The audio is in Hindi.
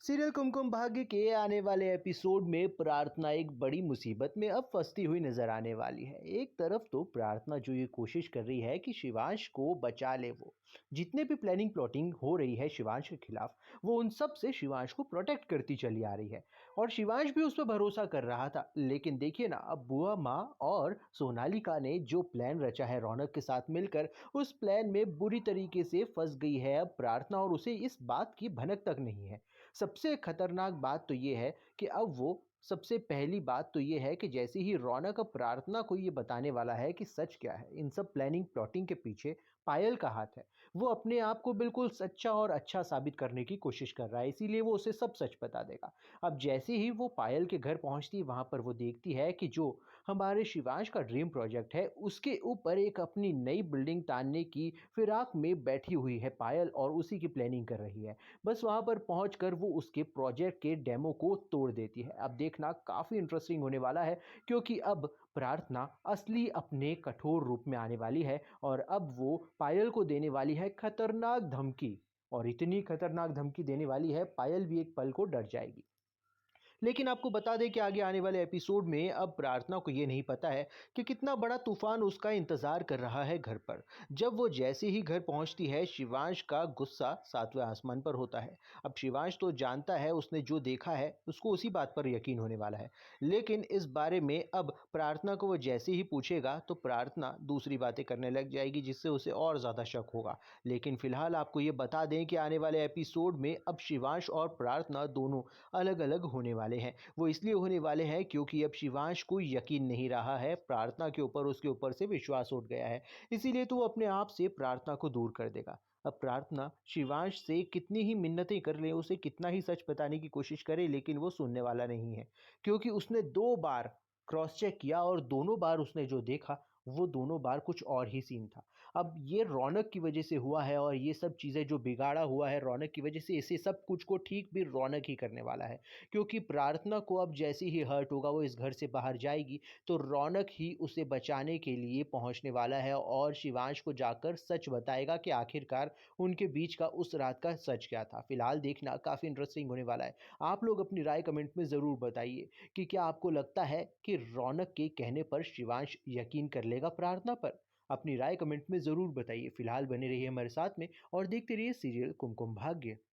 सीरियल कुमकुम भाग्य के आने वाले एपिसोड में प्रार्थना एक बड़ी मुसीबत में अब फंसती हुई नजर आने वाली है। एक तरफ तो प्रार्थना जो ये कोशिश कर रही है कि शिवांश को बचा ले, वो जितने भी प्लानिंग प्लॉटिंग हो रही है शिवांश के खिलाफ, वो उन सब से शिवांश को प्रोटेक्ट करती चली आ रही है। और शिवांश भी उस पर भरोसा कर रहा था, लेकिन देखिए ना, अब बुआ माँ और सोनालिका ने जो प्लान रचा है रौनक के साथ मिलकर, उस प्लान में बुरी तरीके से फंस गई है अब प्रार्थना, और उसे इस बात की भनक तक नहीं है। सबसे खतरनाक बात तो ये है कि अब वो सबसे पहली बात तो ये है कि जैसे ही रौनक अब प्रार्थना को ये बताने वाला है कि सच क्या है, इन सब प्लानिंग प्लॉटिंग के पीछे पायल का हाथ है। वो अपने आप को बिल्कुल सच्चा और अच्छा साबित करने की कोशिश कर रहा है, इसीलिए वो उसे सब सच बता देगा। अब जैसे ही वो पायल के घर पहुंचती है, वहां पर वो देखती है कि जो हमारे शिवांश का ड्रीम प्रोजेक्ट है, उसके ऊपर एक अपनी नई बिल्डिंग तानने की फिराक में बैठी हुई है पायल, और उसी की प्लानिंग कर रही है। बस वहां पर पहुंचकर वो उसके प्रोजेक्ट के डेमो को तोड़ देती है। अब देखना काफी इंटरेस्टिंग होने वाला है, क्योंकि अब प्रार्थना असली अपने कठोर रूप में आने वाली है, और अब वो पायल को देने वाली है खतरनाक धमकी। और इतनी खतरनाक धमकी देने वाली है, पायल भी एक पल को डर जाएगी। लेकिन आपको बता दें कि आगे आने वाले एपिसोड में अब प्रार्थना को ये नहीं पता है कि कितना बड़ा तूफान उसका इंतजार कर रहा है घर पर। जब वो जैसे ही घर पहुंचती है, शिवांश का गुस्सा सातवें आसमान पर होता है। अब शिवांश तो जानता है, उसने जो देखा है उसको उसी बात पर यकीन होने वाला है। लेकिन इस बारे में अब प्रार्थना को वो जैसे ही पूछेगा, तो प्रार्थना दूसरी बातें करने लग जाएगी, जिससे उसे और ज़्यादा शक होगा। लेकिन फिलहाल आपको ये बता दें कि आने वाले एपिसोड में अब शिवांश और प्रार्थना दोनों अलग अलग होने वाले हैं। वो इसलिए होने वाले हैं क्योंकि अब शिवांश को यकीन नहीं रहा है प्रार्थना के ऊपर, उसके ऊपर से विश्वास उठ गया है। इसीलिए तो वो अपने आप से प्रार्थना को दूर कर देगा। अब प्रार्थना शिवांश से कितनी ही मिन्नतें कर ले, उसे कितना ही सच बताने की कोशिश करे, लेकिन वो सुनने वाला नहीं है। क्योंकि उसने 2 बार क्रॉस चेक किया, और दोनों बार उसने जो देखा, वो दोनों बार कुछ और ही सीन था। अब ये रौनक की वजह से हुआ है, और ये सब चीज़ें जो बिगाड़ा हुआ है रौनक की वजह से, इसे सब कुछ को ठीक भी रौनक ही करने वाला है। क्योंकि प्रार्थना को अब जैसे ही हर्ट होगा, वो इस घर से बाहर जाएगी, तो रौनक ही उसे बचाने के लिए पहुंचने वाला है, और शिवांश को जाकर सच बताएगा कि आखिरकार उनके बीच का उस रात का सच क्या था। फिलहाल देखना काफ़ी इंटरेस्टिंग होने वाला है। आप लोग अपनी राय कमेंट में ज़रूर बताइए कि क्या आपको लगता है कि रौनक के कहने पर शिवांश यकीन कर लेगा प्रार्थना पर। अपनी राय कमेंट में ज़रूर बताइए। फिलहाल बने रहिए हमारे साथ में, और देखते रहिए सीरियल कुमकुम भाग्य।